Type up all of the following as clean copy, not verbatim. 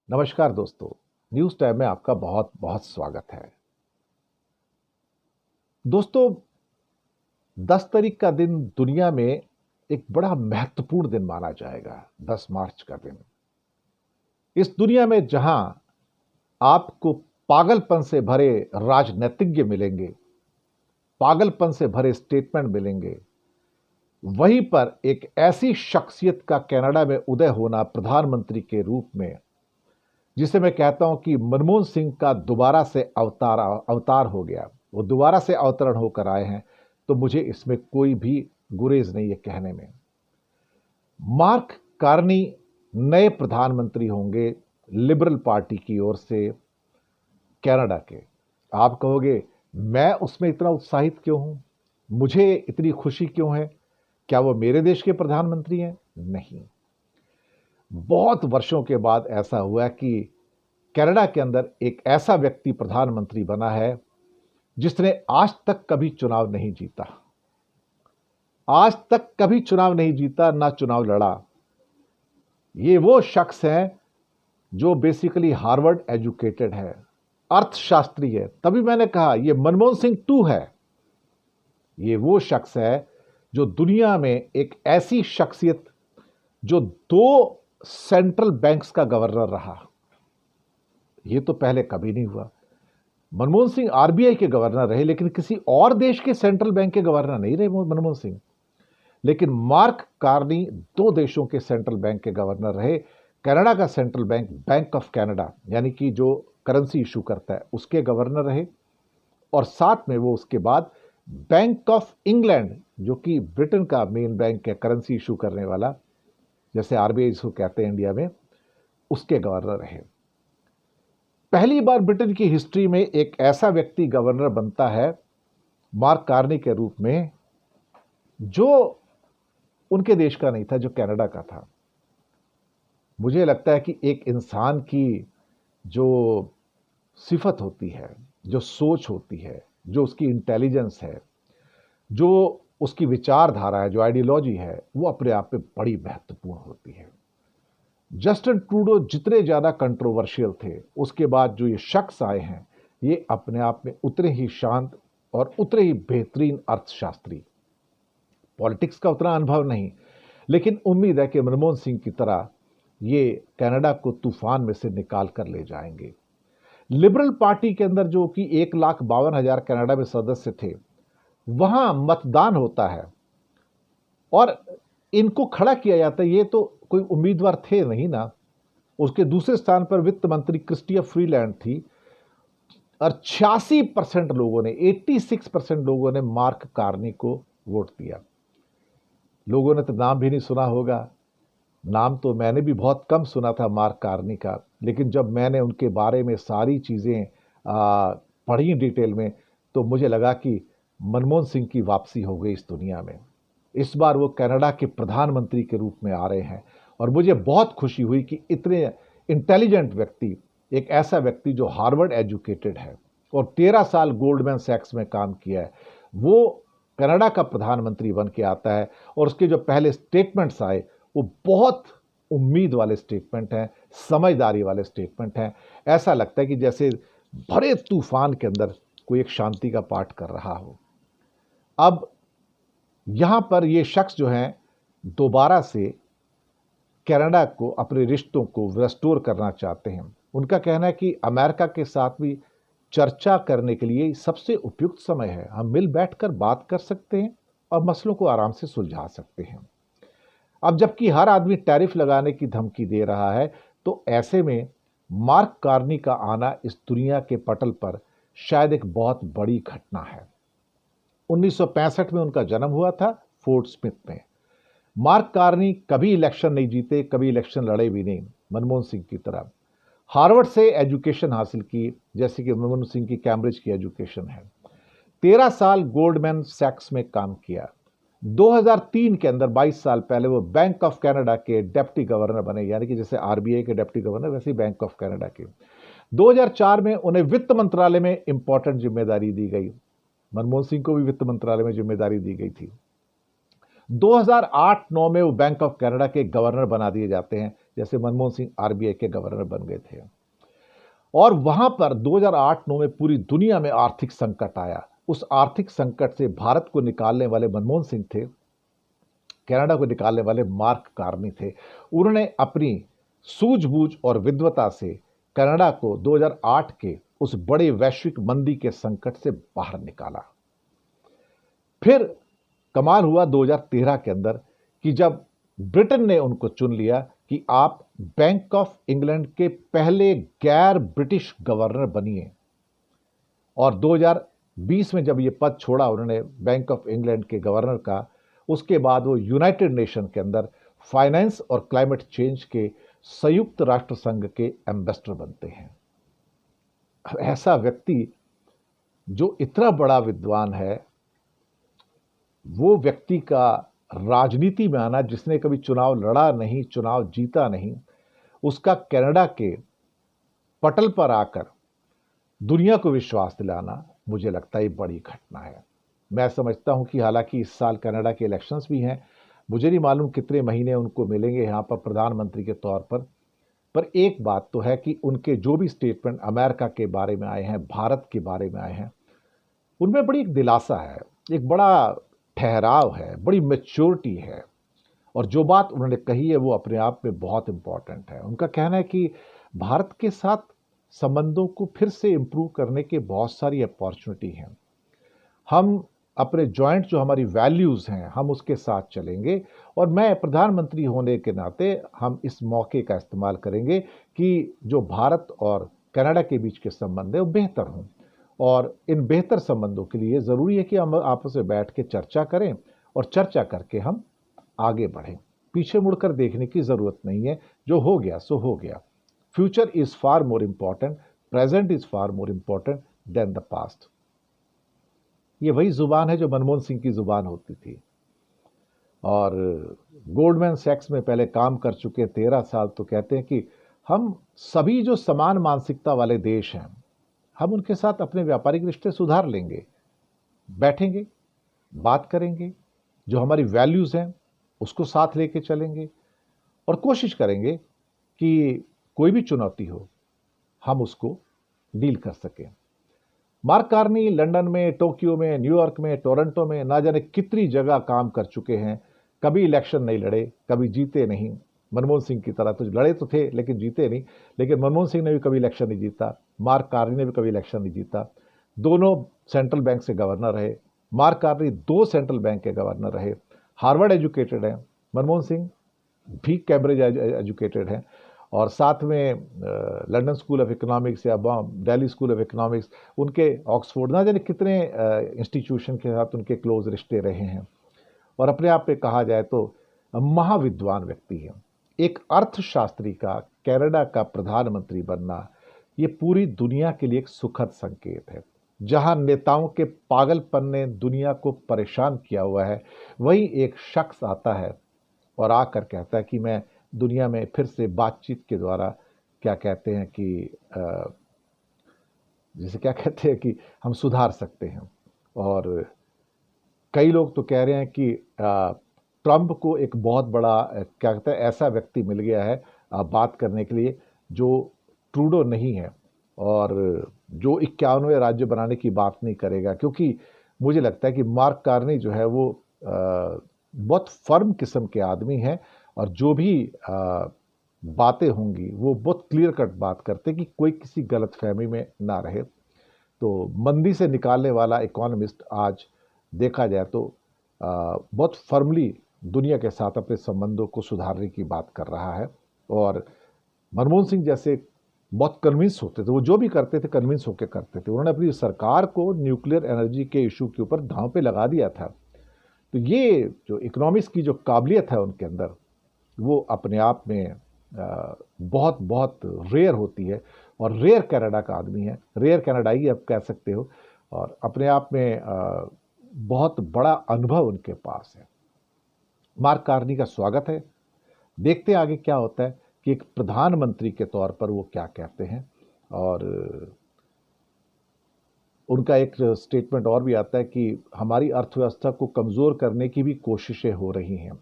नमस्कार दोस्तों, news time में आपका बहुत बहुत स्वागत है। दोस्तों, 10 तारीख का दिन दुनिया में एक बड़ा महत्वपूर्ण दिन माना जाएगा। 10 मार्च का दिन इस दुनिया में जहां आपको पागलपन से भरे राजनीतिज्ञ मिलेंगे, पागलपन से भरे स्टेटमेंट मिलेंगे, वहीं पर एक ऐसी शख्सियत का कनाडा में उदय होना प्रधानमंत्री के रूप में, जिसे मैं कहता हूं कि मनमोहन सिंह का दोबारा से अवतार अवतार हो गया, वो दोबारा से अवतरण होकर आए हैं, तो मुझे इसमें कोई भी गुरेज नहीं है कहने में। मार्क कार्नी नए प्रधानमंत्री होंगे लिबरल पार्टी की ओर से कनाडा के। आप कहोगे मैं उसमें इतना उत्साहित क्यों हूं, मुझे इतनी खुशी क्यों है? क्या वो मेरे देश के प्रधानमंत्री हैं? नहीं। बहुत वर्षों के बाद ऐसा हुआ कि कनाडा के अंदर एक ऐसा व्यक्ति प्रधानमंत्री बना है जिसने आज तक कभी चुनाव नहीं जीता, आज तक कभी चुनाव नहीं जीता, ना चुनाव लड़ा। ये वो शख्स है जो बेसिकली हार्वर्ड एजुकेटेड है, अर्थशास्त्री है। तभी मैंने कहा ये मनमोहन सिंह 2 है। ये वो शख्स है जो दुनिया में एक ऐसी शख्सियत जो 2 सेंट्रल बैंक्स का गवर्नर रहा। ये तो पहले कभी नहीं हुआ। मनमोहन सिंह आरबीआई के गवर्नर रहे, लेकिन किसी और देश के सेंट्रल बैंक के गवर्नर नहीं रहे मनमोहन सिंह। लेकिन मार्क कार्नी 2 देशों के सेंट्रल बैंक के गवर्नर रहे। कनाडा का central bank, bank of Canada, यानी कि जो करेंसी इशू करता है, उसके गवर्नर रहे। और साथ में वो उसके बाद बैंक ऑफ इंग्लैंड, जो कि ब्रिटेन का मेन बैंक है, करेंसी इशू करने वाला, जैसे आरबीआई इसको कहते हैं इंडिया में, उसके गवर्नर रहे। पहली बार ब्रिटेन की हिस्ट्री में एक ऐसा व्यक्ति गवर्नर बनता है मार्क कार्नी के रूप में, जो उनके देश का नहीं था, जो कनाडा का था। मुझे लगता है कि एक इंसान की जो सिफत होती है, जो सोच होती है, जो उसकी इंटेलिजेंस है, जो उसकी विचारधारा है, जो आइडियोलॉजी है, वो अपने आप में बड़ी महत्वपूर्ण होती है। जस्टिन ट्रूडो जितने ज़्यादा कंट्रोवर्शियल थे, उसके बाद जो ये शख्स आए हैं, ये अपने आप में उतने ही शांत और उतने ही बेहतरीन अर्थशास्त्री। पॉलिटिक्स का उतना अनुभव नहीं, लेकिन उम्मीद है कि मनमोहन सिंह की तरह ये कनाडा को तूफान में से निकाल कर ले जाएंगे। लिबरल पार्टी के अंदर जो कि 1,52,000 कनाडा में सदस्य थे, वहां मतदान होता है और इनको खड़ा किया जाता है। ये तो कोई उम्मीदवार थे नहीं ना। उसके दूसरे स्थान पर वित्त मंत्री क्रिस्टिया फ्रीलैंड थी और 86% लोगों ने, 86% लोगों ने मार्क कार्नी को वोट दिया। लोगों ने तो नाम भी नहीं सुना होगा। नाम तो मैंने भी बहुत कम सुना था मार्क कार्नी का, लेकिन जब मैंने उनके बारे में सारी चीज़ें पढ़ी डिटेल में, तो मुझे लगा कि मनमोहन सिंह की वापसी हो गई इस दुनिया में। इस बार वो कनाडा के प्रधानमंत्री के रूप में आ रहे हैं और मुझे बहुत खुशी हुई कि इतने इंटेलिजेंट व्यक्ति, एक ऐसा व्यक्ति जो हार्वर्ड एजुकेटेड है और 13 साल गोल्डमैन सैक्स में काम किया है, वो कनाडा का प्रधानमंत्री बन के आता है। और उसके जो पहले स्टेटमेंट्स आए, वो बहुत उम्मीद वाले स्टेटमेंट हैं, समझदारी वाले स्टेटमेंट हैं। ऐसा लगता है कि जैसे भरे तूफान के अंदर कोई एक शांति का पाठ कर रहा हो। अब यहां पर ये शख्स जो हैं, दोबारा से कनाडा को, अपने रिश्तों को रिस्टोर करना चाहते हैं। उनका कहना है कि अमेरिका के साथ भी चर्चा करने के लिए सबसे उपयुक्त समय है। हम मिल बैठकर बात कर सकते हैं और मसलों को आराम से सुलझा सकते हैं। अब जबकि हर आदमी टैरिफ लगाने की धमकी दे रहा है, तो ऐसे में मार्क कार्नी का आना इस दुनिया के पटल पर शायद एक बहुत बड़ी घटना है। 1965 में उनका जन्म हुआ था फोर्ट स्मिथ में। मार्क कार्नी कभी इलेक्शन नहीं जीते, कभी इलेक्शन लड़े भी नहीं, मनमोहन सिंह की तरह। हार्वर्ड से एजुकेशन हासिल की, जैसे कि मनमोहन सिंह की कैम्ब्रिज की एजुकेशन है। 13 साल गोल्डमैन सैक्स में काम किया। 2003 के अंदर, 22 साल पहले, वो बैंक ऑफ कनाडा के डेप्टी गवर्नर बने, यानी कि जैसे आरबीआई के डेप्टी गवर्नर, वैसे ही बैंक ऑफ कनाडा के। 2004 में उन्हें वित्त मंत्रालय में इंपॉर्टेंट जिम्मेदारी दी गई। मनमोहन सिंह को भी वित्त मंत्रालय में जिम्मेदारी दी गई थी। 2008-9 में वो बैंक ऑफ कनाडा के गवर्नर बना दिए जाते हैं जैसे मनमोहन सिंह आरबीआई के गवर्नर बन गए थे। और वहां पर 2008-9 में पूरी दुनिया में आर्थिक संकट आया। उस आर्थिक संकट से भारत को निकालने वाले मनमोहन सिंह थे, कनाडा को निकालने वाले मार्क कार्नी थे। उन्होंने अपनी सूझबूझ और विद्वता से कनाडा को 2008 के उस बड़े वैश्विक मंदी के संकट से बाहर निकाला। फिर कमाल हुआ 2013 के अंदर कि जब ब्रिटेन ने उनको चुन लिया कि आप बैंक ऑफ इंग्लैंड के पहले गैर ब्रिटिश गवर्नर बनिए। और 2020 में जब ये पद छोड़ा उन्होंने बैंक ऑफ इंग्लैंड के गवर्नर का, उसके बाद वो यूनाइटेड नेशन के अंदर फाइनेंस और क्लाइमेट चेंज के संयुक्त राष्ट्र संघ के एम्बेसडर बनते हैं। ऐसा व्यक्ति जो इतना बड़ा विद्वान है, वो व्यक्ति का राजनीति में आना, जिसने कभी चुनाव लड़ा नहीं, चुनाव जीता नहीं, उसका कनाडा के पटल पर आकर दुनिया को विश्वास दिलाना, मुझे लगता है बड़ी घटना है। मैं समझता हूं कि हालांकि इस साल कनाडा के इलेक्शंस भी हैं, मुझे नहीं मालूम कितने महीने उनको मिलेंगे यहाँ पर प्रधानमंत्री के तौर पर एक बात तो है कि उनके जो भी स्टेटमेंट अमेरिका के बारे में आए हैं, भारत के बारे में आए हैं, उनमें बड़ी एक दिलासा है, एक बड़ा ठहराव है, बड़ी मैच्योरिटी है। और जो बात उन्होंने कही है वो अपने आप में बहुत इंपॉर्टेंट है। उनका कहना है कि भारत के साथ संबंधों को फिर से इंप्रूव करने के बहुत सारी अपॉर्चुनिटी हैं। हम अपने जॉइंट जो हमारी वैल्यूज़ हैं, हम उसके साथ चलेंगे। और मैं प्रधानमंत्री होने के नाते हम इस मौके का इस्तेमाल करेंगे कि जो भारत और कनाडा के बीच के संबंध है वो बेहतर हों। और इन बेहतर संबंधों के लिए ज़रूरी है कि हम आपस में बैठ के चर्चा करें और चर्चा करके हम आगे बढ़ें। पीछे मुड़कर देखने की ज़रूरत नहीं है, जो हो गया सो हो गया। Future is far more important, present is far more important than the past. ये वही जुबान है जो मनमोहन सिंह की जुबान होती थी। और गोल्डमैन सैक्स में पहले काम कर चुके 13 साल, तो कहते हैं कि हम सभी जो समान मानसिकता वाले देश हैं, हम उनके साथ अपने व्यापारिक रिश्ते सुधार लेंगे, बैठेंगे, बात करेंगे, जो हमारी वैल्यूज़ हैं उसको साथ लेके चलेंगे और कोशिश करेंगे कि कोई भी चुनौती हो हम उसको डील कर सकें। मार्क कार्नी लंदन में, टोक्यो में, न्यूयॉर्क में, टोरंटो में ना जाने कितनी जगह काम कर चुके हैं। कभी इलेक्शन नहीं लड़े, कभी जीते नहीं। मनमोहन सिंह की तरह तो लड़े तो थे लेकिन जीते नहीं। लेकिन मनमोहन सिंह ने भी कभी इलेक्शन नहीं जीता, मार्क कार्नी ने भी कभी इलेक्शन नहीं जीता। दोनों सेंट्रल बैंक से गवर्नर रहे। मार्क कार्नी 2 सेंट्रल बैंक के गवर्नर रहे। हार्वर्ड एजुकेटेड हैं, मनमोहन सिंह भी कैम्ब्रिज एजुकेटेड हैं। और साथ में लंदन स्कूल ऑफ इकोनॉमिक्स या दिल्ली स्कूल ऑफ इकोनॉमिक्स, उनके ऑक्सफोर्ड, ना जाने कितने इंस्टीट्यूशन के साथ उनके क्लोज रिश्ते रहे हैं। और अपने आप पे कहा जाए तो महाविद्वान व्यक्ति हैं। एक अर्थशास्त्री का कनाडा का प्रधानमंत्री बनना, ये पूरी दुनिया के लिए एक सुखद संकेत है। जहां नेताओं के पागलपन ने दुनिया को परेशान किया हुआ है, वही एक शख्स आता है और आकर कहता है कि मैं दुनिया में फिर से बातचीत के द्वारा, क्या कहते हैं कि जिसे क्या कहते हैं कि हम सुधार सकते हैं। और कई लोग तो कह रहे हैं कि ट्रंप को एक बहुत बड़ा क्या कहते हैं ऐसा व्यक्ति मिल गया है बात करने के लिए, जो ट्रूडो नहीं है और जो 51वें राज्य बनाने की बात नहीं करेगा। क्योंकि मुझे लगता है कि मार्क कार्नी जो है वो बहुत फर्म किस्म के आदमी हैं और जो भी बातें होंगी वो बहुत क्लियर कट बात करते कि कोई किसी गलतफहमी में ना रहे। तो मंदी से निकालने वाला इकोनॉमिस्ट आज देखा जाए तो बहुत फर्मली दुनिया के साथ अपने संबंधों को सुधारने की बात कर रहा है। और मनमोहन सिंह जैसे बहुत कन्विंस होते थे, वो जो भी करते थे कन्विंस होकर करते थे। उन्होंने अपनी सरकार को न्यूक्लियर एनर्जी के इशू के ऊपर दांव पे लगा दिया था। तो ये जो इकोनॉमिक्स की जो काबिलियत है उनके अंदर, वो अपने आप में बहुत बहुत रेयर होती है। और रेयर कनाडा का आदमी है, रेयर कनाडाई आप कह सकते हो। और अपने आप में बहुत बड़ा अनुभव उनके पास है। मार्क कार्नी का स्वागत है। देखते हैं आगे क्या होता है कि एक प्रधानमंत्री के तौर पर वो क्या कहते हैं। और उनका एक स्टेटमेंट और भी आता है कि हमारी अर्थव्यवस्था को कमज़ोर करने की भी कोशिशें हो रही हैं।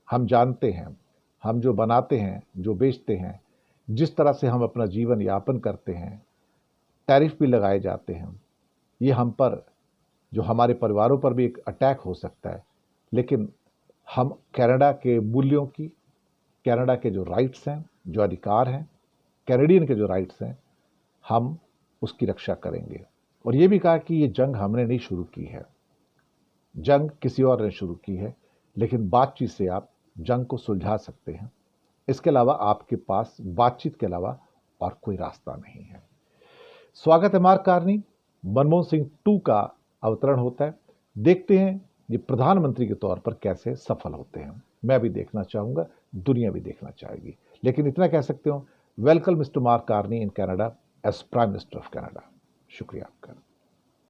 हम जानते हैं हम जो बनाते हैं, जो बेचते हैं, जिस तरह से हम अपना जीवन यापन करते हैं, टैरिफ भी लगाए जाते हैं, ये हम पर, जो हमारे परिवारों पर भी एक अटैक हो सकता है। लेकिन हम कनाडा के मूल्यों की, कनाडा के जो राइट्स हैं, जो अधिकार हैं, कैनेडियन के जो राइट्स हैं, हम उसकी रक्षा करेंगे। और ये भी कहा कि ये जंग हमने नहीं शुरू की है, जंग किसी और ने शुरू की है, लेकिन बातचीत से आप जंग को सुलझा सकते हैं। इसके अलावा आपके पास बातचीत के अलावा और कोई रास्ता नहीं है। स्वागत है मार्क कार्नी। मनमोहन सिंह 2 का अवतरण होता है। देखते हैं ये प्रधानमंत्री के तौर पर कैसे सफल होते हैं। मैं भी देखना चाहूंगा, दुनिया भी देखना चाहेगी। लेकिन इतना कह सकते हो, welcome mister Mark Carney in Canada as prime minister of Canada. शुक्रिया आपका।